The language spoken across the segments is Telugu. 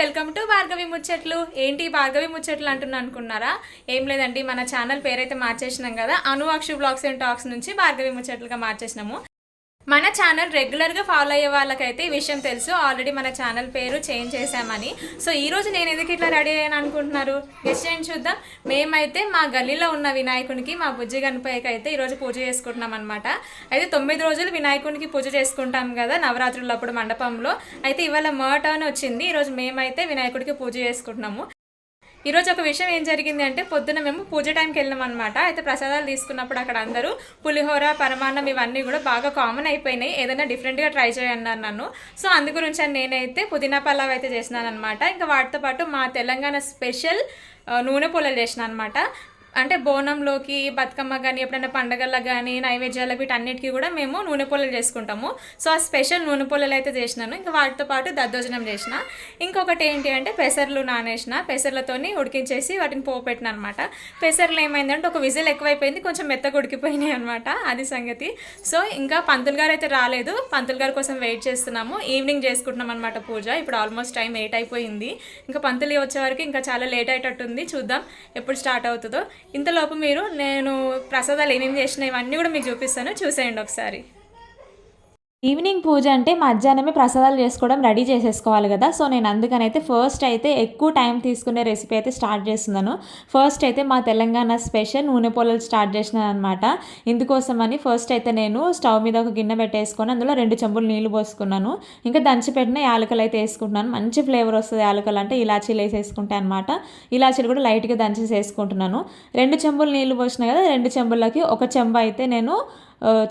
వెల్కమ్ టు భార్గవి ముచ్చట్లు. ఏంటి భార్గవి ముచ్చట్లు అనుకున్నారా? ఏం లేదండి, మన ఛానల్ పేరైతే మార్చేసినాం కదా, అను అక్షు బ్లాగ్స్ అండ్ టాక్స్ నుంచి భార్గవి ముచ్చట్లుగా మార్చేసినాము. మన ఛానల్ రెగ్యులర్గా ఫాలో అయ్యే వాళ్ళకైతే ఈ విషయం తెలుసు, ఆల్రెడీ మన ఛానల్ పేరు చేంజ్ చేశామని. సో ఈరోజు నేను ఎందుకు ఇట్లా రెడీ అయ్యాను అనుకుంటున్నారు? గెస్ట్ చేయండి చూద్దాం. మేమైతే మా గల్లీలో ఉన్న వినాయకునికి, మా బుజ్జి గణపతికి అయితే ఈరోజు పూజ చేసుకుంటున్నాం అనమాట. అయితే 9 రోజులు వినాయకునికి పూజ చేసుకుంటాం కదా నవరాత్రులప్పుడు మండపంలో. అయితే ఇవాళ టర్న్ వచ్చింది, ఈరోజు మేమైతే వినాయకుడికి పూజ చేసుకుంటున్నాము. ఈరోజు ఒక విషయం ఏం జరిగింది అంటే, పొద్దున మేము పూజ టైంకి వెళ్ళాం అనమాట. అయితే ప్రసాదాలు తీసుకున్నప్పుడు అక్కడ అందరూ పులిహోర, పరమాన్నం ఇవన్నీ కూడా బాగా కామన్ అయిపోయినాయి. ఏదైనా డిఫరెంట్గా ట్రై చేయన్నారు నన్ను. సో అందు గురించి నేనైతే పుదీనా పలావ్ అయితే చేసినాను అనమాట. ఇంకా వాటితో పాటు మా తెలంగాణ స్పెషల్ నూనె పొలలు చేసిన అనమాట. అంటే బోనంలోకి, బతుకమ్మ కానీ, ఎప్పుడైనా పండగలకు కానీ, నైవేద్యాలకు వీటన్నిటికీ కూడా మేము నూనె పొలలు చేసుకుంటాము. సో ఆ స్పెషల్ నూనె పొలలు అయితే చేసినాను. ఇంకా వాటితో పాటు దద్దోజనం చేసిన. ఇంకొకటి ఏంటి అంటే పెసర్లు నానేసిన, పెసర్లతోని ఉడికించేసి వాటిని పోపెట్టిన అనమాట. పెసర్లు ఏమైందంటే ఒక విజిల్ ఎక్కువైపోయింది, కొంచెం మెత్తగా ఉడికిపోయినాయి అనమాట, అది సంగతి. సో ఇంకా పంతులు గారు అయితే రాలేదు, పంతులు గారి కోసం వెయిట్ చేస్తున్నాము. ఈవినింగ్ చేసుకుంటున్నాం అనమాట పూజ. ఇప్పుడు ఆల్మోస్ట్ టైం 8 అయిపోయింది. ఇంకా పంతులు వచ్చే వరకు ఇంకా చాలా లేట్ అయ్యేటట్టుంది. చూద్దాం ఎప్పుడు స్టార్ట్ అవుతుందో. ఇంతలోపు నేను ప్రసాదాలు ఏమేమి చేసినా ఇవన్నీ కూడా మీకు చూపిస్తాను, చూసేయండి ఒకసారి. ఈవినింగ్ పూజ అంటే మధ్యాహ్నమే ప్రసాదాలు చేసుకోవడం రెడీ చేసేసుకోవాలి కదా. సో నేను అందుకనైతే ఫస్ట్ అయితే ఎక్కువ టైం తీసుకునే రెసిపీ అయితే స్టార్ట్ చేస్తున్నాను. ఫస్ట్ అయితే మా తెలంగాణ స్పెషల్ నూనె పొలలు స్టార్ట్ చేసినాను అనమాట. ఇందుకోసమని ఫస్ట్ అయితే నేను స్టవ్ మీద ఒక గిన్నె పెట్టేసుకొని అందులో 2 చెంబులు నీళ్లు పోసుకున్నాను. ఇంకా దంచిపెట్టిన యాలకలు అయితే వేసుకుంటున్నాను. మంచి ఫ్లేవర్ వస్తుంది యాలకలు అంటే. ఇలాచీలు వేసేసుకుంటే అనమాట. ఇలాచీలు కూడా లైట్గా దంచేసి వేసుకుంటున్నాను. 2 చెంబులు నీళ్లు పోసిన కదా, 2 చెంబులకి 1 చెంబు అయితే నేను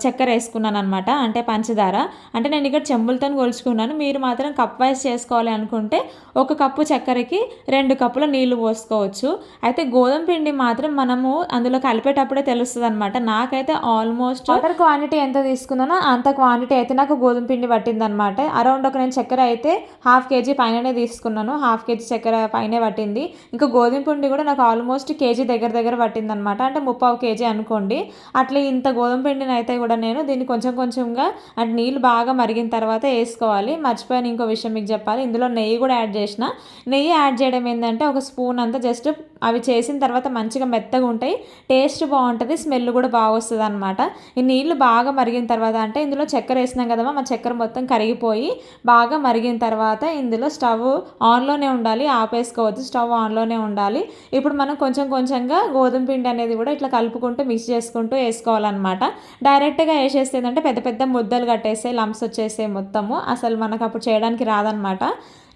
చక్కెర వేసుకున్నాను అనమాట, అంటే పంచదార. అంటే నేను ఇక్కడ చెంబులతో కొలుచుకున్నాను. మీరు మాత్రం కప్ వైజ్ చేసుకోవాలి అనుకుంటే 1 కప్పు చక్కెరకి 2 కప్పుల నీళ్లు పోసుకోవచ్చు. అయితే గోధుమ పిండి మాత్రం మనము అందులో కలిపేటప్పుడే తెలుస్తుంది అనమాట. నాకైతే ఆల్మోస్ట్ వాటర్ క్వాంటిటీ ఎంత తీసుకున్నానో అంత క్వాంటిటీ అయితే నాకు గోధుమ పిండి పట్టిందనమాట. అరౌండ్ నేను చక్కెర అయితే 1/2 kg పైననే తీసుకున్నాను. 1/2 kg చక్కెర పైనే పట్టింది. ఇంకా గోధుమ పిండి కూడా నాకు ఆల్మోస్ట్ కేజీ దగ్గర పట్టిందనమాట. అంటే 3/4 kg అనుకోండి. అట్లా ఇంత గోధుమ పిండిని అయితే కూడా నేను దీన్ని కొంచెం కొంచెంగా, అంటే నీళ్ళు బాగా మరిగిన తర్వాత వేసుకోవాలి. మర్చిపోయాను ఇంకో విషయం మీకు చెప్పాలి, ఇందులో నెయ్యి కూడా యాడ్ చేసిన. నెయ్యి యాడ్ చేయడం ఏంటంటే ఒక స్పూన్ అంతా జస్ట్ అవి చేసిన తర్వాత మంచిగా మెత్తగా ఉంటాయి, టేస్ట్ బాగుంటుంది, స్మెల్ కూడా బాగా వస్తుంది అనమాట. ఈ నీళ్ళు బాగా మరిగిన తర్వాత, అంటే ఇందులో చక్కెర వేసినాం కదమ్మా, మా చక్కెర మొత్తం కరిగిపోయి బాగా మరిగిన తర్వాత ఇందులో స్టవ్ ఆన్లోనే ఉండాలి, ఆపేసుకోవద్దు, స్టవ్ ఆన్లోనే ఉండాలి. ఇప్పుడు మనం కొంచెం కొంచెంగా గోధుమ పిండి అనేది కూడా ఇట్లా కలుపుకుంటూ మిక్స్ చేసుకుంటూ వేసుకోవాలన్నమాట. డైరెక్ట్గా వేసేస్తే ఏంటంటే పెద్ద పెద్ద ముద్దలు కట్టేస్తే లంప్స్ వచ్చేసే మొత్తము, అసలు మనకు అప్పుడు చేయడానికి రాదనమాట.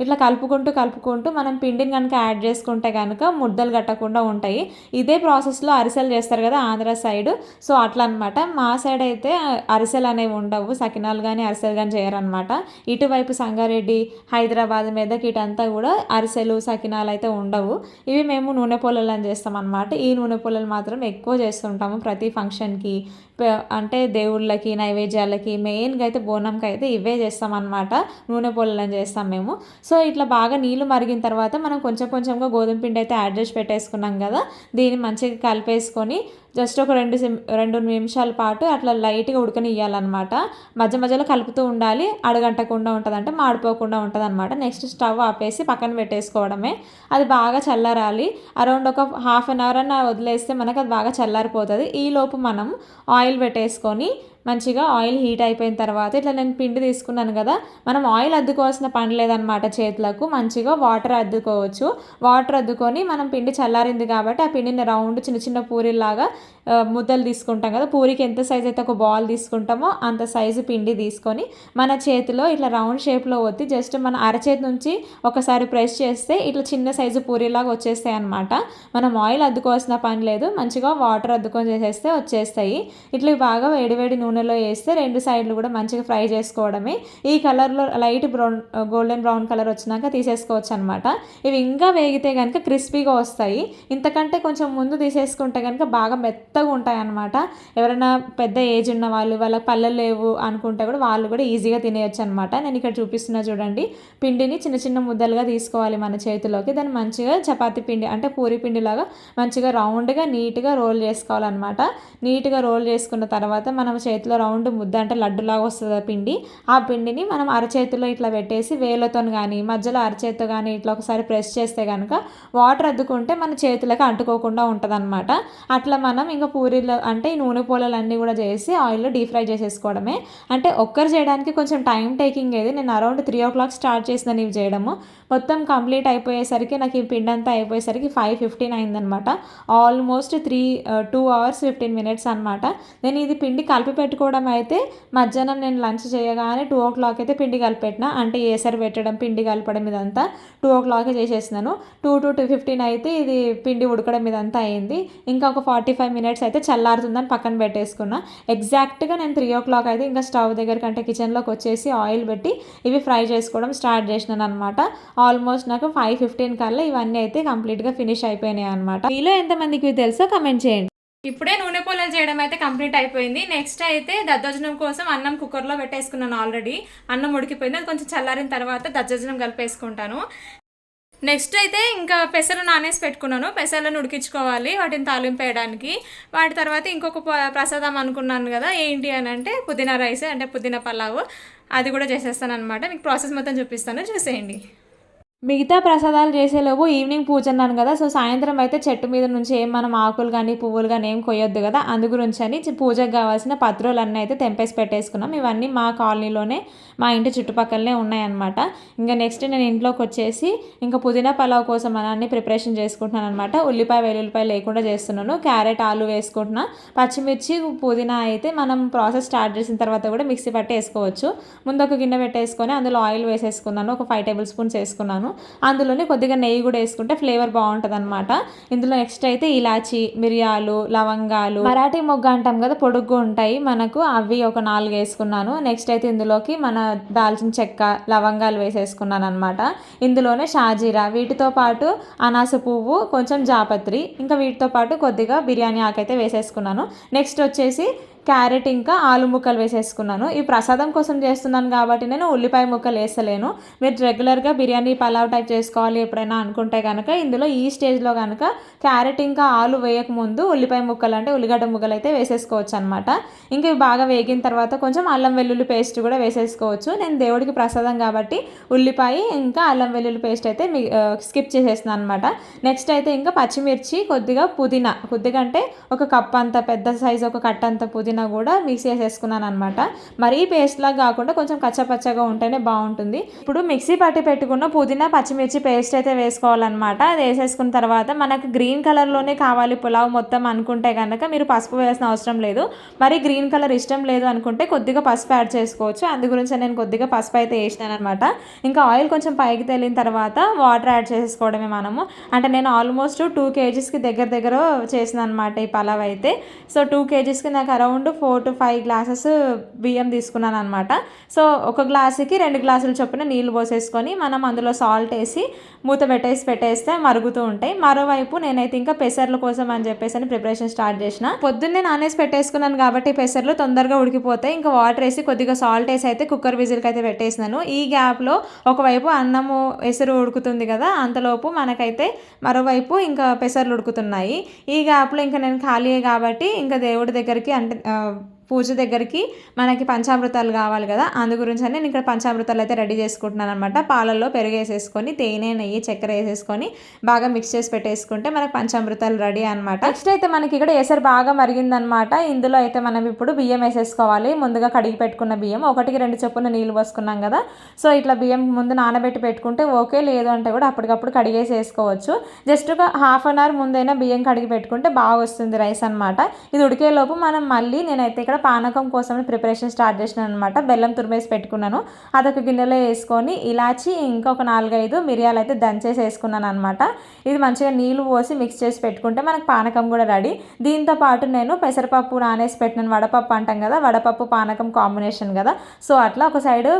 ఇట్లా కలుపుకుంటూ మనం పిండిని కనుక యాడ్ చేసుకుంటే కనుక ముద్దలు కట్టకుండా ఉంటాయి. ఇదే ప్రాసెస్లో అరిసెలు చేస్తారు కదా ఆంధ్ర సైడ్. సో అట్లా అనమాట. మా సైడ్ అయితే అరిసెలు అనేవి ఉండవు, సకినాలు కానీ అరిసెలు కానీ చేయరనమాట. ఇటువైపు సంగారెడ్డి, హైదరాబాద్, మెదక్ ఇటంతా కూడా అరిసెలు, సకినాలు అయితే ఉండవు. ఇవి మేము నూనె పొలలు అని చేస్తాం అనమాట. ఈ నూనె పొలలు మాత్రం ఎక్కువ చేస్తుంటాము ప్రతి ఫంక్షన్కి, అంటే దేవుళ్ళకి, నైవేద్యాలకి, మెయిన్గా అయితే బోనంకి అయితే ఇవే చేస్తామన్నమాట. నూనె పొలలను చేస్తాం మేము. సో ఇట్లా బాగా నీళ్ళు మరిగిన తర్వాత మనం కొంచెం కొంచెంగా గోధుమ పిండి అయితే యాడ్ చేసి పెట్టేసుకున్నాం కదా, దీన్ని మంచిగా కలిపేసుకొని జస్ట్ ఒక 2 నిమిషాల పాటు అట్లా లైట్గా ఉడకనియ్యాలన్నమాట. మధ్యలో కలుపుతూ ఉండాలి, అడగంటకుండా ఉంటుంది, అంటే మాడిపోకుండా ఉంటుంది అనమాట. నెక్స్ట్ స్టవ్ ఆపేసి పక్కన పెట్టేసుకోవడమే. అది బాగా చల్లారాలి. అరౌండ్ ఒక 1/2 అవర్ అన్న వదిలేస్తే మనకు అది బాగా చల్లారిపోతుంది. ఈలోపు మనం ఆయిల్ పెట్టేసుకొని మంచిగా ఆయిల్ హీట్ అయిపోయిన తర్వాత ఇట్లా నేను పిండి తీసుకున్నాను కదా, మనం ఆయిల్ అద్దుకోవాల్సిన పని లేదనమాట. చేతులకు మంచిగా వాటర్ అద్దుకోవచ్చు. వాటర్ అద్దుకొని మనం పిండి చల్లారింది కాబట్టి ఆ పిండిని రౌండ్ చిన్న చిన్న పూరీలాగా ముద్దలు తీసుకుంటాం కదా, పూరికి ఎంత సైజ్ అయితే ఒక బాల్ తీసుకుంటామో అంత సైజు పిండి తీసుకొని మన చేతిలో ఇట్లా రౌండ్ షేప్లో ఒత్తి జస్ట్ మన అరచేతి నుంచి ఒకసారి ప్రెస్ చేస్తే ఇట్లా చిన్న సైజు పూరీలాగా వచ్చేస్తాయి అనమాట. మనం ఆయిల్ అద్దుకోవాల్సిన పని లేదు, మంచిగా వాటర్ అద్దుకొని చేసేస్తే వచ్చేస్తాయి. ఇట్లా బాగా వేడివేడి నూనెలో వేస్తే 2 సైడ్లు కూడా మంచిగా ఫ్రై చేసుకోవడమే. ఈ కలర్లో లైట్ గోల్డెన్ బ్రౌన్ కలర్ వచ్చినాక తీసేసుకోవచ్చు అనమాట. ఇవి ఇంకా వేగితే కనుక క్రిస్పీగా వస్తాయి. ఇంతకంటే కొంచెం ముందు తీసేసుకుంటే కనుక బాగా మెత్త మెత్తగా ఉంటాయి అన్నమాట. ఎవరైనా పెద్ద ఏజ్ ఉన్న వాళ్ళు, వాళ్ళకి పళ్ళలు లేవు అనుకుంటే కూడా వాళ్ళు కూడా ఈజీగా తినేయచ్చు అనమాట. నేను ఇక్కడ చూపిస్తున్నా చూడండి. పిండిని చిన్న చిన్న ముద్దలుగా తీసుకోవాలి మన చేతిలోకి. దాన్ని మంచిగా చపాతీ పిండి అంటే పూరి పిండిలాగా మంచిగా రౌండ్గా నీట్గా రోల్ చేసుకోవాలన్నమాట. నీట్గా రోల్ చేసుకున్న తర్వాత మనం చేతిలో రౌండ్ ముద్ద అంటే లడ్డులాగా వస్తుంది ఆ పిండి. ఆ పిండిని మనం అరచేతిలో ఇట్లా పెట్టేసి వేలతో కానీ మధ్యలో అరచేతితో కానీ ఇట్లా ఒకసారి ప్రెస్ చేస్తే కనుక వాటర్ అద్దుకుంటే మన చేతులకు అంటుకోకుండా ఉంటుంది అనమాట. అట్లా మనం ఇంకా పూరీలు అంటే ఈ నూనె పోలలన్నీ కూడా చేసి ఆయిల్లో డీప్ ఫ్రై చేసేసుకోవడమే. అంటే ఒక్కరు చేయడానికి కొంచెం టైం టేకింగ్ ఏది. నేను అరౌండ్ 3 o'clock స్టార్ట్ చేసినాను ఇవి చేయడము. మొత్తం కంప్లీట్ అయిపోయేసరికి నాకు ఈ పిండి అంతా అయిపోయేసరికి 5:15 అయిందనమాట. ఆల్మోస్ట్ 2 hours 15 minutes అనమాట. నేను ఇది పిండి కలిపి పెట్టుకోవడం అయితే మధ్యాహ్నం నేను లంచ్ చేయగానే 2 o'clock అయితే పిండి కలిపెట్టిన. అంటే ఏసరి పెట్టడం పిండి కలపడం ఇదంతా 2 o'clock చేసేసినాను. 2 to 2:15 అయితే ఇది పిండి ఉడకడం ఇదంతా అయింది. ఇంకా ఒక 45 minutes అయితే చల్లారుతుందని పక్కన పెట్టేసుకున్నా. ఎగ్జాక్ట్గా నేను 3 o'clock అయితే ఇంకా స్టవ్ దగ్గరికి అంటే కిచెన్లోకి వచ్చేసి ఆయిల్ పెట్టి ఇవి ఫ్రై చేసుకోవడం స్టార్ట్ చేసినాను అనమాట. ఆల్మోస్ట్ నాకు 5:15 కల్లా ఇవన్నీ అయితే కంప్లీట్గా ఫినిష్ అయిపోయినాయి అనమాట. మీలో ఎంతమందికి తెలుసో కమెంట్ చేయండి. ఇప్పుడే నూనె పోలలు చేయడం అయితే కంప్లీట్ అయిపోయింది. నెక్స్ట్ అయితే దద్దోజనం కోసం అన్నం కుక్కర్లో పెట్టేసుకున్నాను. ఆల్రెడీ అన్నం ఉడికిపోయింది. అది కొంచెం చల్లారిన తర్వాత దద్దోజనం కలిపేసుకుంటాను. నెక్స్ట్ అయితే ఇంకా పెసలు నానేసి పెట్టుకున్నాను. పెసలను ఉడికించుకోవాలి వాటిని తాలింపు వేయడానికి. వాటి తర్వాత ఇంకొక ప్రసాదం అనుకున్నాను కదా, ఏంటి అని అంటే పుదీనా రైస్ అంటే పుదీనా పలావు. అది కూడా చేసేస్తాను అనమాట. మీకు ప్రాసెస్ మొత్తం చూపిస్తాను, చూసేయండి. మిగతా ప్రసాదాలు చేసేలోపు ఈవినింగ్ పూజ అన్నాను కదా. సో సాయంత్రం అయితే చెట్టు మీద నుంచి ఏం మనం ఆకులు కానీ పువ్వులు కానీ ఏం కొయ్యొద్దు కదా. అందు గురించి అని పూజకు కావాల్సిన పత్రాలు అన్నీ అయితే తెంపేసి పెట్టేసుకున్నాం. ఇవన్నీ మా కాలనీలోనే మా ఇంటి చుట్టుపక్కలనే ఉన్నాయన్నమాట. ఇంకా నెక్స్ట్ నేను ఇంట్లోకి వచ్చేసి ఇంకా పుదీనా పలావ్ కోసం అన్నీ ప్రిపరేషన్ చేసుకుంటున్నాను అనమాట. ఉల్లిపాయ వెల్లుల్లిపాయ లేకుండా చేస్తున్నాను. క్యారెట్ ఆలు వేసుకుంటున్నా. పచ్చిమిర్చి పుదీనా అయితే మనం ప్రాసెస్ స్టార్ట్ చేసిన తర్వాత కూడా మిక్సీ పట్టి వేసుకోవచ్చు. ముందు ఒక గిన్నె పెట్టేసుకొని అందులో ఆయిల్ వేసేసుకున్నాను. ఒక 5 tablespoons వేసుకున్నాను. అందులోనే కొద్దిగా నెయ్యి కూడా వేసుకుంటే ఫ్లేవర్ బాగుంటుంది అనమాట. ఇందులో నెక్స్ట్ అయితే ఇలాచి, మిరియాలు, లవంగాలు, మరాఠీ మొగ్గ అంటాం కదా పొడుగ్గా ఉంటాయి మనకు, అవి ఒక 4 వేసుకున్నాను. నెక్స్ట్ అయితే ఇందులోకి మన దాల్చిన చెక్క, లవంగాలు వేసేసుకున్నాను అనమాట. ఇందులోనే షాజీరా, వీటితో పాటు అనాస పువ్వు, కొంచెం జాపత్రి, ఇంకా వీటితో పాటు కొద్దిగా బిర్యానీ ఆకైతే వేసేసుకున్నాను. నెక్స్ట్ వచ్చేసి క్యారెట్ ఇంకా ఆలు ముక్కలు వేసేసుకున్నాను. ఈ ప్రసాదం కోసం చేస్తున్నాను కాబట్టి నేను ఉల్లిపాయ ముక్కలు వేస్తలేను. మీరు రెగ్యులర్గా బిర్యానీ పలావ్ టైప్ చేసుకోవాలి ఎప్పుడైనా అనుకుంటే కనుక ఇందులో ఈ స్టేజ్లో కనుక క్యారెట్ ఇంకా ఆలు వేయకముందు ఉల్లిపాయ ముక్కలు అంటే ఉల్లిగడ్డ ముక్కలు అయితే వేసేసుకోవచ్చు అనమాట. ఇంకా ఇవి బాగా వేగిన తర్వాత కొంచెం అల్లం వెల్లుల్లి పేస్ట్ కూడా వేసేసుకోవచ్చు. నేను దేవుడికి ప్రసాదం కాబట్టి ఉల్లిపాయ ఇంకా అల్లం వెల్లుల్లి పేస్ట్ అయితే స్కిప్ చేసేస్తున్నాను అనమాట. నెక్స్ట్ అయితే ఇంకా పచ్చిమిర్చి, కొద్దిగా పుదీనా, కొద్దిగా అంటే ఒక కప్ అంత పెద్ద సైజు ఒక కట్ట అంత పుదీనా కూడా మిక్స్ చేసేసుకున్నాను అనమాట. మరీ పేస్ట్ లాగా కాకుండా కొంచెం కచ్చపచ్చగా ఉంటేనే బాగుంటుంది. ఇప్పుడు మిక్సీ పట్టి పెట్టుకున్న పుదీనా పచ్చిమిర్చి పేస్ట్ అయితే వేసుకోవాలన్నమాట. అది వేసేసుకున్న తర్వాత మనకు గ్రీన్ కలర్లోనే కావాలి పులావ్ మొత్తం అనుకుంటే కనుక మీరు పసుపు వేయాల్సిన అవసరం లేదు. మరి గ్రీన్ కలర్ ఇష్టం లేదు అనుకుంటే కొద్దిగా పసుపు యాడ్ చేసుకోవచ్చు. అందు గురించి నేను కొద్దిగా పసుపు అయితే వేసినాను అనమాట. ఇంకా ఆయిల్ కొంచెం పైకి తేలిన తర్వాత వాటర్ యాడ్ చేసుకోవడమే మనము. అంటే నేను ఆల్మోస్ట్ 2 kgsకి దగ్గర చేసిన అనమాట ఈ పలావ్ అయితే. సో 2 kgsకి నాకు అరౌండ్ 4 to 5 glasses బియ్యం తీసుకున్నాను అనమాట. సో ఒక గ్లాసుకి 2 గ్లాసుల చొప్పున నీళ్ళు పోసేసుకొని మనం అందులో సాల్ట్ వేసి మూత పెట్టేస్తే మరుగుతూ ఉంటాయి. మరోవైపు నేనైతే ఇంకా పెసర్ల కోసం అని చెప్పేసి ప్రిపరేషన్ స్టార్ట్ చేసిన. పొద్దున్నే నానేసి పెట్టేసుకున్నాను కాబట్టి పెసర్లు తొందరగా ఉడికిపోతాయి. ఇంకా వాటర్ వేసి కొద్దిగా సాల్ట్ వేసి అయితే కుక్కర్ విజిల్కి అయితే పెట్టేసినాను. ఈ గ్యాప్లో ఒకవైపు అన్నము ఎసురు ఉడుకుతుంది కదా, అంతలోపు మనకైతే మరోవైపు ఇంకా పెసర్లు ఉడుకుతున్నాయి. ఈ గ్యాప్లో ఇంకా నేను ఖాళీయే కాబట్టి ఇంకా దేవుడి దగ్గరికి అంటే పూజ దగ్గరికి మనకి పంచామృతాలు కావాలి కదా, అందు గురించి నేను ఇక్కడ పంచామృతాలు అయితే రెడీ చేసుకుంటున్నాను అనమాట. పాలల్లో పెరుగు వేసేసుకొని తేనె, నెయ్యి, చక్కెర వేసేసుకొని బాగా మిక్స్ చేసి పెట్టేసుకుంటే మనకి పంచామృతాలు రెడీ అనమాట. నెక్స్ట్ అయితే మనకి ఇక్కడ ఎసరు బాగా మరిగిందనమాట. ఇందులో అయితే మనం ఇప్పుడు బియ్యం వేసేసుకోవాలి. ముందుగా కడిగి పెట్టుకున్న బియ్యం 1-2 చొప్పున నీళ్ళు పోసుకున్నాం కదా. సో ఇట్లా బియ్యం ముందు నానబెట్టి పెట్టుకుంటే ఓకే, లేదు అంటే కూడా అప్పటికప్పుడు కడిగేసి వేసుకోవచ్చు. జస్ట్ ఒక 1/2 hour ముందైనా బియ్యం కడిగి పెట్టుకుంటే బాగా వస్తుంది రైస్ అనమాట. ఇది ఉడికేలోపు మనం మళ్ళీ నేనైతే ఇక్కడ పానకం కోసం ప్రిపరేషన్ స్టార్ట్ చేసినాను అనమాట. బెల్లం తురిమేసి పెట్టుకున్నాను. అదొక గిన్నెలో వేసుకొని ఇలాచి ఇంకా ఒక 4-5 మిరియాలు అయితే దంచేసి వేసుకున్నాను అనమాట. ఇది మంచిగా నీళ్ళు పోసి మిక్స్ చేసి పెట్టుకుంటే మనకు పానకం కూడా రెడీ. దీంతో పాటు నేను పెసరపప్పు నానేసి పెట్టినాను. వడపప్పు అంటాం కదా, వడపప్పు పానకం కాంబినేషన్ కదా. సో అట్లా ఒక సైడు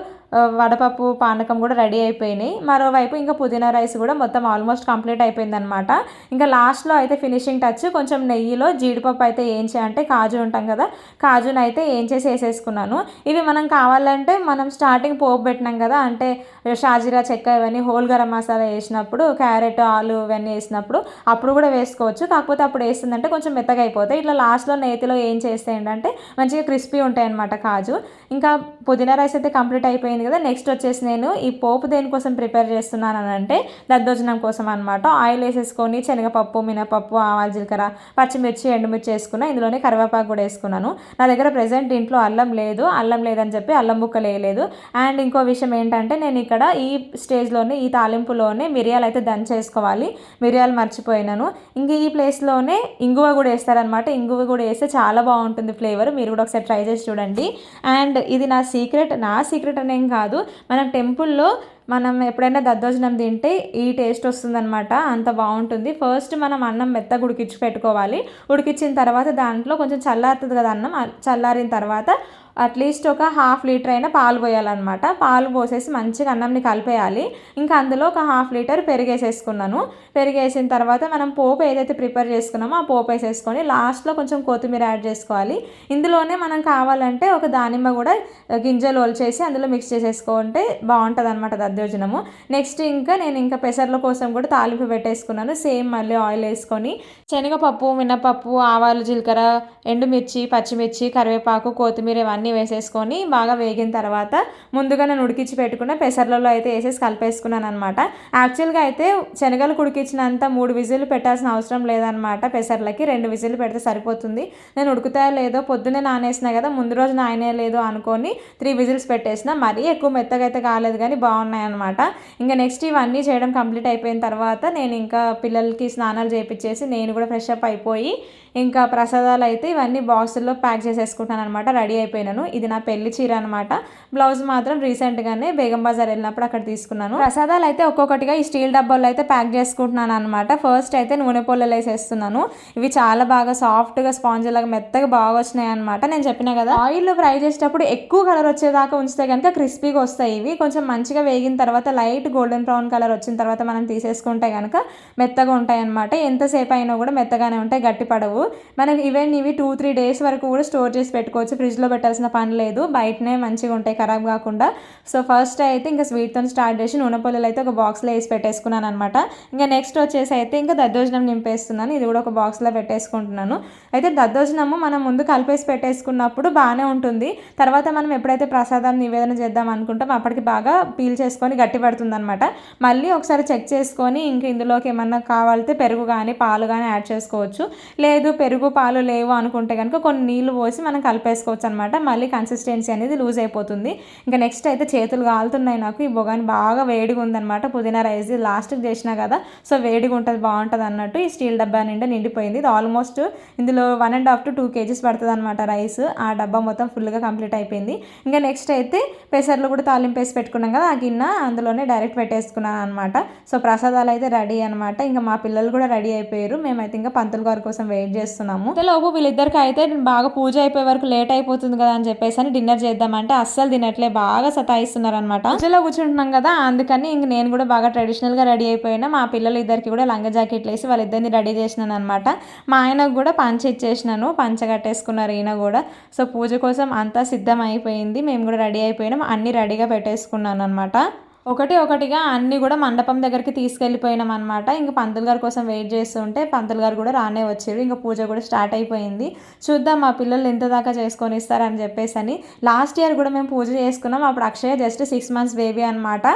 వడపప్పు పానకం కూడా రెడీ అయిపోయినాయి. మరోవైపు ఇంకా పుదీనా రైస్ కూడా మొత్తం ఆల్మోస్ట్ కంప్లీట్ అయిపోయిందనమాట. ఇంకా లాస్ట్లో అయితే ఫినిషింగ్ టచ్ కొంచెం నెయ్యిలో జీడిపప్పు అయితే అంటే కాజు ఉంటాం కదా, కాజును అయితే చేసి వేసేసుకున్నాను. ఇవి మనం కావాలంటే మనం స్టార్టింగ్ పోపు పెట్టినాం కదా, అంటే షాజీరా చెక్క ఇవన్నీ హోల్ గరం మసాలా వేసినప్పుడు క్యారెట్ ఆలు ఇవన్నీ వేసినప్పుడు అప్పుడు కూడా వేసుకోవచ్చు. కాకపోతే అప్పుడు వేస్తుందంటే కొంచెం మెత్తగా అయిపోతాయి. ఇట్లా లాస్ట్లో నేతిలో చేస్తే ఏంటంటే మంచిగా క్రిస్పీ ఉంటాయి అన్నమాట కాజు. ఇంకా పుదీనా రైస్ అయితే కంప్లీట్ అయిపోయింది కదా. నెక్స్ట్ వచ్చేసి నేను ఈ పోపు దేనికోసం ప్రిపేర్ చేస్తున్నాను అని అంటే దద్దోజనం కోసం అనమాట. ఆయిల్ వేసేసుకొని శనగపప్పు, మినపప్పు, ఆవాలు, జీలకర్ర, పచ్చిమిర్చి, ఎండుమిర్చి వేసుకున్నా. ఇందులోనే కరివేపాకు కూడా వేసుకున్నాను. నా దగ్గర ప్రెసెంట్ ఇంట్లో అల్లం లేదని చెప్పి అల్లం ముక్కలు వేయలేదు. అండ్ ఇంకో విషయం ఏంటంటే నేను ఇక్కడ ఈ స్టేజ్లోనే ఈ తాలింపులోనే మిరియాలు అయితే దంచేసుకోవాలి. మిరియాలు మర్చిపోయినాను. ఇంక ఈ ప్లేస్లోనే ఇంగువ కూడా వేస్తారనమాట. ఇంగువ కూడా వేస్తే చాలా బాగుంటుంది ఫ్లేవర్. మీరు కూడా ఒకసారి ట్రై చేసి చూడండి. అండ్ ఇది నా సీక్రెట్ అనేం కాదు, మన టెంపుల్లో మనం ఎప్పుడైనా దద్దోజనం తింటే ఈ టేస్ట్ వస్తుందన్నమాట. అంత బాగుంటుంది. ఫస్ట్ మనం అన్నం మెత్తగా ఉడికించి పెట్టుకోవాలి. ఉడికించిన తర్వాత దాంట్లో కొంచెం చల్లారుతుంది కదా అన్నం, చల్లారిన తర్వాత అట్లీస్ట్ ఒక 1/2 లీటర్ అయినా పాలు పోయాలన్నమాట. పాలు పోసేసి మంచిగా అన్నంని కలిపేయాలి. ఇంకా అందులో ఒక 1/2 లీటర్ పెరిగేసేసుకున్నాను. పెరిగేసిన తర్వాత మనం పోపు ఏదైతే ప్రిపేర్ చేసుకున్నామో ఆ పోపు వేసేసుకొని లాస్ట్లో కొంచెం కొత్తిమీర యాడ్ చేసుకోవాలి. ఇందులోనే మనం కావాలంటే ఒక దానిమ్మ కూడా గింజలు ఒలిచేసి అందులో మిక్స్ చేసేసుకుంటే బాగుంటుంది అనమాట దద్దోజనము. నెక్స్ట్ ఇంకా నేను పెసర్ల కోసం కూడా తాలింపు పెట్టేసుకున్నాను. సేమ్ మళ్ళీ ఆయిల్ వేసుకొని శనగపప్పు, మినపప్పు, ఆవాలు, జీలకర్ర, ఎండుమిర్చి, పచ్చిమిర్చి, కరివేపాకు, కొత్తిమీర ఇవన్నీ వేసేసుకొని బాగా వేగిన తర్వాత ముందుగా నేను ఉడికించి పెట్టుకున్న పెసర్లలో అయితే వేసేసి కలిపేసుకున్నాను అనమాట. యాక్చువల్గా అయితే శనగలు ఉడికించినంత 3 విజిల్లు పెట్టాల్సిన అవసరం లేదనమాట. పెసర్లకి 2 విజిల్లు పెడితే సరిపోతుంది. నేను ఉడుకుతాయో లేదో పొద్దున్నే నానేసినా కదా, ముందు రోజు నానే లేదో అనుకొని 3 విజిల్స్ పెట్టేసిన. మరీ ఎక్కువ మెత్తగా అయితే కాలేదు కానీ బాగున్నాయి అనమాట. ఇంకా నెక్స్ట్ ఇవన్నీ చేయడం కంప్లీట్ అయిపోయిన తర్వాత నేను ఇంకా పిల్లలకి స్నానాలు చేయించేసి నేను కూడా ఫ్రెష్ అప్ అయిపోయి ఇంకా ప్రసాదాలు అయితే ఇవన్నీ బాక్సుల్లో ప్యాక్ చేసేసుకుంటాను అనమాట. రెడీ అయిపోయినాను. ఇది నా పెళ్లి చీర అనమాట. బ్లౌజ్ మాత్రం రీసెంట్గానే బేగం బజార్ వెళ్ళినప్పుడు అక్కడ తీసుకున్నాను. ప్రసాదాలు అయితే ఒక్కొక్కటిగా ఈ స్టీల్ డబ్బాల్లో అయితే ప్యాక్ చేసుకుంటున్నాను అనమాట. ఫస్ట్ అయితే నూనె పొల్లలు వేసేస్తున్నాను. ఇవి చాలా బాగా సాఫ్ట్గా స్పాంజ్ లాగా మెత్తగా బాగా వచ్చినాయి అనమాట. నేను చెప్పినా కదా, ఆయిల్లో ఫ్రై చేసేటప్పుడు ఎక్కువ కలర్ వచ్చేదాకా ఉంచితే కనుక క్రిస్పీగా వస్తాయి. ఇవి కొంచెం మంచిగా వేగిన తర్వాత లైట్ గోల్డెన్ బ్రౌన్ కలర్ వచ్చిన తర్వాత మనం తీసేసుకుంటే కనుక మెత్తగా ఉంటాయి అనమాట. ఎంతసేపు అయినా కూడా మెత్తగానే ఉంటాయి, గట్టి పడవు. మనకి ఈవెన్ ఇవి 2-3 డేస్ వరకు కూడా స్టోర్ చేసి పెట్టుకోవచ్చు. ఫ్రిడ్జ్లో పెట్టాల్సిన పని లేదు. బయటనే మంచిగా ఉంటాయి ఖరాబ్ కాకుండా. సో ఫస్ట్ అయితే ఇంకా స్వీట్తో స్టార్ట్ చేసి నూనె పొల్లలు అయితే ఒక బాక్స్లో వేసి పెట్టేసుకున్నాను అనమాట. ఇంకా నెక్స్ట్ వచ్చేసి అయితే ఇంకా దద్దోజనం నింపేస్తున్నాను. ఇది కూడా ఒక బాక్స్లో పెట్టేసుకుంటున్నాను. అయితే దద్దోజనము మనం ముందు కలిపేసి పెట్టేసుకున్నప్పుడు బాగానే ఉంటుంది. తర్వాత మనం ఎప్పుడైతే ప్రసాదాన్ని నివేదన చేద్దాం అనుకుంటాం అప్పటికి బాగా పీల్ చేసుకొని గట్టి పడుతుంది అనమాట. మళ్ళీ ఒకసారి చెక్ చేసుకొని ఇంక ఇందులోకి ఏమన్నా కావాలితే పెరుగు కానీ పాలు కానీ యాడ్ చేసుకోవచ్చు. లేదు పెరుగు పాలు లేవు అనుకుంటే కనుక కొన్ని నీళ్లు పోసి మనం కలిపేసుకోవచ్చు అనమాట. మళ్ళీ కన్సిస్టెన్సీ అనేది లూజ్ అయిపోతుంది. ఇంకా నెక్స్ట్ అయితే చేతులు కాలుతున్నాయి నాకు. ఈ బొగాని బాగా వేడిగా ఉందన్నమాట. పుదీనా రైస్ లాస్ట్కి చేసినా కదా, సో వేడిగా ఉంటుంది, బాగుంటుంది అన్నట్టు ఈ స్టీల్ డబ్బా నిండా నిండిపోయింది. ఇది ఆల్మోస్ట్ ఇందులో 1.5 to 2 kgs పడుతుంది అనమాట రైస్. ఆ డబ్బా మొత్తం ఫుల్గా కంప్లీట్ అయిపోయింది. ఇంకా నెక్స్ట్ అయితే పెసర్లు కూడా తాలింపేసి పెట్టుకున్నాం కదా, ఆ గిన్నె అందులోనే డైరెక్ట్ పెట్టేసుకున్నాను అనమాట. సో ప్రసాదాలు అయితే రెడీ అనమాట. ఇంకా మా పిల్లలు కూడా రెడీ అయిపోయారు. మేమైతే ఇంకా పంతులు గారి కోసం వెయిట్ చేస్తున్నాము. లోపు వీళ్ళిద్దరికి అయితే బాగా పూజ అయిపోయే వరకు లేట్ అయిపోతుంది కదా అని చెప్పేసి అని డిన్నర్ చేద్దామంటే అస్సలు తినట్లే, బాగా సతాయిస్తున్నారు అనమాట. పూజలో కూర్చుంటున్నాం కదా, అందుకని ఇంక నేను కూడా బాగా ట్రెడిషనల్గా రెడీ అయిపోయినా. మా పిల్లలు ఇద్దరికి కూడా లంగా జాకెట్లు వేసి వాళ్ళిద్దరిని రెడీ చేసినాను అనమాట. మా ఆయనకు కూడా పంచ ఇచ్చేసినాను, పంచ కట్టేసుకున్నారు ఈయన కూడా. సో పూజ కోసం అంతా సిద్ధం అయిపోయింది. మేము కూడా రెడీ అయిపోయినాం. అన్నీ రెడీగా పెట్టేసుకున్నాను అనమాట. ఒకటిగా అన్నీ కూడా మండపం దగ్గరికి తీసుకెళ్ళిపోయినాం అనమాట. ఇంకా పంతులు గారి కోసం వెయిట్ చేస్తుంటే పంతులు గారు కూడా రానే వచ్చారు. ఇంకా పూజ కూడా స్టార్ట్ అయిపోయింది. చూద్దాం మా పిల్లలు ఎంత దాకా చేసుకొని ఇస్తారని చెప్పేసి అని. లాస్ట్ ఇయర్ కూడా మేము పూజ చేసుకున్నాం. అప్పుడు అక్షయ జస్ట్ 6 months బేబీ అనమాట.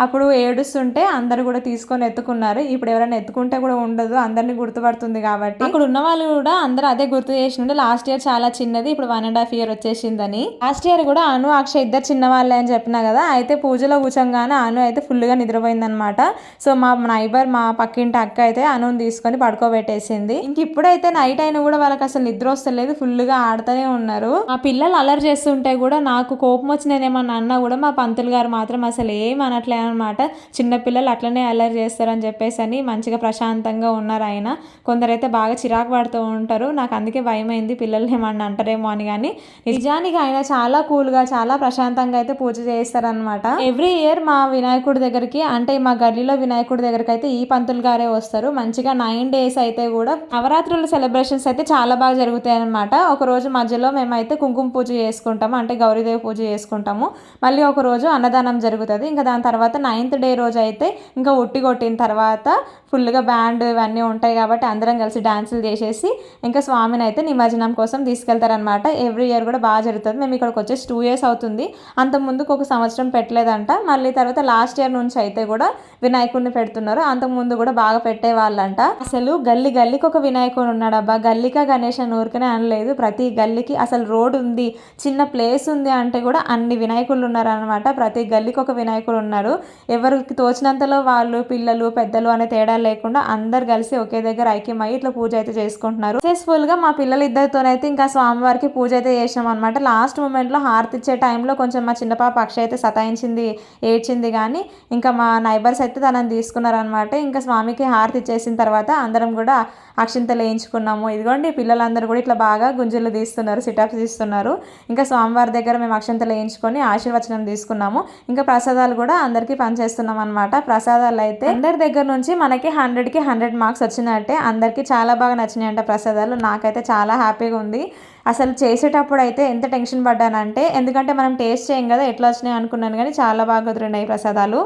అప్పుడు ఏడుస్తుంటే అందరు కూడా తీసుకొని ఎత్తుకున్నారు. ఇప్పుడు ఎవరైనా ఎత్తుకుంటే కూడా ఉండదు, అందరినీ గుర్తుపడుతుంది కాబట్టి. అక్కడ ఉన్న వాళ్ళు కూడా అందరూ అదే గుర్తు చేసిండే, లాస్ట్ ఇయర్ చాలా చిన్నది, ఇప్పుడు 1.5 year వచ్చేసిందని. లాస్ట్ ఇయర్ కూడా అక్షయ్ ఇద్దరు చిన్న వాళ్ళే అని చెప్పినా కదా. అయితే పూజలో కూర్చోగానే అను అయితే ఫుల్గా నిద్రపోయిందనమాట. సో మా నైబర్ మా పక్కింటి అక్క అయితే అనుని తీసుకొని పడుకోబెట్టేసింది. ఇంక ఇప్పుడైతే నైట్ అయినా కూడా వాళ్ళకి అసలు నిద్ర వస్తలేదు, ఫుల్గా ఆడుతూనే ఉన్నారు. మా పిల్లలు అల్లరి చేస్తుంటే కూడా నాకు కోపం వచ్చి నేనేమన్నా అన్నా కూడా మా పంతులు గారు మాత్రం అసలు ఏం అనట్లే అనమాట. చిన్నపిల్లలు అట్లనే అల్లరి చేస్తారని చెప్పేసి అని మంచిగా ప్రశాంతంగా ఉన్నారు ఆయన. కొందరైతే బాగా చిరాకు పడుతూ ఉంటారు, నాకు అందుకే భయమైంది పిల్లల్ని ఏమన్నా అంటారేమో అని. కానీ నిజానికి ఆయన చాలా కూల్గా చాలా ప్రశాంతంగా అయితే పూజ చేస్తారనమాట. ఎవ్రీ ఇయర్ మా వినాయకుడి దగ్గరికి, అంటే మా గల్లీలో వినాయకుడి దగ్గరికి అయితే ఈ పంతులు గారే వస్తారు. మంచిగా 9 days అయితే కూడా నవరాత్రుల సెలబ్రేషన్స్ అయితే చాలా బాగా జరుగుతాయి అనమాట. ఒక రోజు మధ్యలో మేమైతే కుంకుమ పూజ చేసుకుంటాము, అంటే గౌరీదేవి పూజ చేసుకుంటాము. మళ్ళీ ఒక రోజు అన్నదానం జరుగుతుంది. ఇంకా దాని తర్వాత 9th day రోజు అయితే ఇంకా ఉట్టి కొట్టిన తర్వాత ఫుల్గా బ్యాండ్ ఇవన్నీ ఉంటాయి కాబట్టి అందరం కలిసి డాన్సులు చేసేసి ఇంకా స్వామిని అయితే నిమజ్జనం కోసం తీసుకెళ్తారనమాట. ఎవ్రీ ఇయర్ కూడా బాగా జరుగుతుంది. మేము ఇక్కడికి వచ్చేసి 2 years అవుతుంది. అంత ముందుకు ఒక సంవత్సరం పెట్టలేదంట. మళ్ళీ తర్వాత లాస్ట్ ఇయర్ నుంచి అయితే కూడా వినాయకుడిని పెడుతున్నారు. అంతకుముందు కూడా బాగా పెట్టేవాళ్ళంట. అసలు గల్లీకి ఒక వినాయకుడు ఉన్నాడు అబ్బా. గల్లికా గణేష్ అని ఊరికనే అనలేదు, ప్రతి గల్లీకి అసలు రోడ్ ఉంది, చిన్న ప్లేస్ ఉంది అంటే కూడా అన్ని వినాయకులు ఉన్నారు అనమాట. ప్రతి గల్లీకి ఒక వినాయకుడు ఉన్నారు. ఎవరికి తోచినంతలో వాళ్ళు, పిల్లలు పెద్దలు అనే తేడా లేకుండా అందరు కలిసి ఒకే దగ్గర ఐక్యమై ఇట్లా పూజ అయితే చేసుకుంటున్నారు. సక్సెస్ఫుల్ గా మా పిల్లలు ఇద్దరితోనైతే ఇంకా స్వామివారికి పూజ అయితే చేసినాం అనమాట. లాస్ట్ మూమెంట్ లో హారతి ఇచ్చే టైంలో కొంచెం మా చిన్న పాప అక్షయ్ అయితే సతాయించింది, ఏడ్చింది. కానీ ఇంకా మా నైబర్స్ అయితే తనని తీసుకున్నారనమాట. ఇంకా స్వామికి హారతి ఇచ్చేసిన తర్వాత అందరం కూడా అక్షింతలు వేయించుకున్నాము. ఇదిగోండి పిల్లలందరూ కూడా ఇట్లా బాగా గుంజలు తీస్తున్నారు, సిటప్స్ తీస్తున్నారు. ఇంకా స్వామివారి దగ్గర మేము అక్షింతలు వేయించుకొని ఆశీర్వచనం తీసుకున్నాము. ఇంకా ప్రసాదాలు కూడా అందరికీ పనిచేస్తున్నాం అనమాట. ప్రసాదాలు అయితే అందరి దగ్గర నుంచి మనకి 100కి 100 మార్క్స్ వచ్చినట్టే. అందరికీ చాలా బాగా నచ్చినాయి అంట ప్రసాదాలు. నాకైతే చాలా హ్యాపీగా ఉంది. అసలు చేసేటప్పుడు అయితే ఎంత టెన్షన్ పడ్డానంటే, ఎందుకంటే మనం టేస్ట్ చేయం కదా ఎట్లా వచ్చినాయి అనుకున్నాను, కానీ చాలా బాగా కుదిరినాయి ప్రసాదాలు.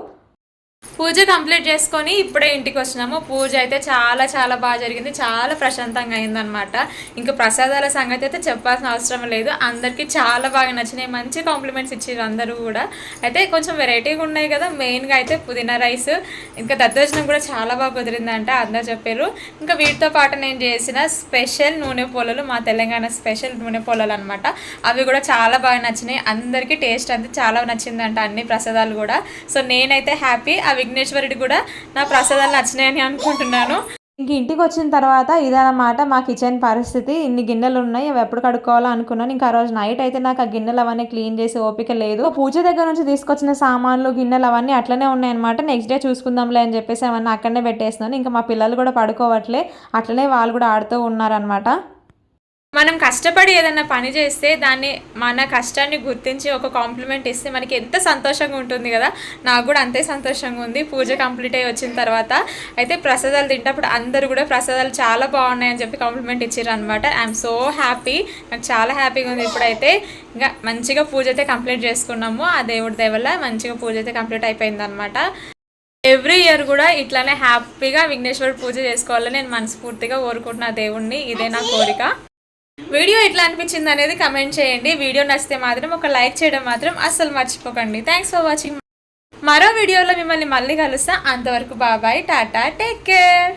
పూజ కంప్లీట్ చేసుకొని ఇప్పుడే ఇంటికి వచ్చినాము. పూజ అయితే చాలా చాలా బాగా జరిగింది, చాలా ప్రశాంతంగా అయిందనమాట. ఇంకా ప్రసాదాల సంగతి అయితే చెప్పాల్సిన అవసరం లేదు, అందరికీ చాలా బాగా నచ్చినాయి. మంచి కాంప్లిమెంట్స్ ఇచ్చారు అందరూ కూడా. అయితే కొంచెం వెరైటీగా ఉన్నాయి కదా, మెయిన్గా అయితే పుదీనా రైస్ ఇంకా దద్దోజనం కూడా చాలా బాగా కుదిరిందంట అందరూ చెప్పారు. ఇంకా వీటితో పాటు నేను చేసిన స్పెషల్ నూనె పోలలు, మా తెలంగాణ స్పెషల్ నూనె పోలలు అనమాట, అవి కూడా చాలా బాగా నచ్చినాయి. అందరికీ టేస్ట్ అంతా చాలా నచ్చిందంట అన్ని ప్రసాదాలు కూడా. సో నేనైతే హ్యాపీ. ఆ విఘ్నేశ్వరుడి కూడా నా ప్రసాదాలు నచ్చినాయని అనుకుంటున్నాను. ఇంక ఇంటికి వచ్చిన తర్వాత ఇదన్నమాట మా కిచెన్ పరిస్థితి. ఇన్ని గిన్నెలు ఉన్నాయి, అవి ఎప్పుడు కడుక్కోవాలో అనుకున్నాను. ఇంకా ఆ రోజు నైట్ అయితే నాకు ఆ గిన్నెలు అవన్నీ క్లీన్ చేసి ఓపిక లేదు. పూజ దగ్గర నుంచి తీసుకొచ్చిన సామాన్లు, గిన్నెలు అవన్నీ అట్లనే ఉన్నాయన్నమాట. నెక్స్ట్ డే చూసుకుందాంలే అని చెప్పేసి అవన్నీ అక్కడనే పెట్టేస్తున్నాను. ఇంకా మా పిల్లలు కూడా పడుకోవట్లే, అట్లనే వాళ్ళు కూడా ఆడుతూ ఉన్నారనమాట. మనం కష్టపడి ఏదైనా పని చేస్తే దాన్ని, మన కష్టాన్ని గుర్తించి ఒక కాంప్లిమెంట్ ఇస్తే మనకి ఎంత సంతోషంగా ఉంటుంది కదా. నాకు కూడా అంతే సంతోషంగా ఉంది. పూజ కంప్లీట్ అయ్యి వచ్చిన తర్వాత అయితే ప్రసాదాలు తింటప్పుడు అందరూ కూడా ప్రసాదాలు చాలా బాగున్నాయని చెప్పి కాంప్లిమెంట్ ఇచ్చారు అనమాట. ఐఎమ్ సో హ్యాపీ, నాకు చాలా హ్యాపీగా ఉంది. ఇప్పుడైతే ఇంకా మంచిగా పూజ అయితే కంప్లీట్ చేసుకున్నాము. ఆ దేవుడి దయ వల్ల మంచిగా పూజ అయితే కంప్లీట్ అయిపోయింది అనమాట. ఎవ్రీ ఇయర్ కూడా ఇట్లానే హ్యాపీగా విఘ్నేశ్వరుడు పూజ చేసుకోవాలని నేను మనస్ఫూర్తిగా కోరుకుంటున్నా దేవుణ్ణి. ఇదే నా కోరిక. వీడియో ఎట్లా అనిపించింది అనేది కమెంట్ చేయండి. వీడియో నచ్చితే మాత్రం ఒక లైక్ చేయడం మాత్రం అస్సలు మర్చిపోకండి. Thanks for watching. మరో వీడియోలో మిమ్మల్ని మళ్ళీ కలుస్తా. అంతవరకు బాబాయ్, టాటా, టేక్ కేర్.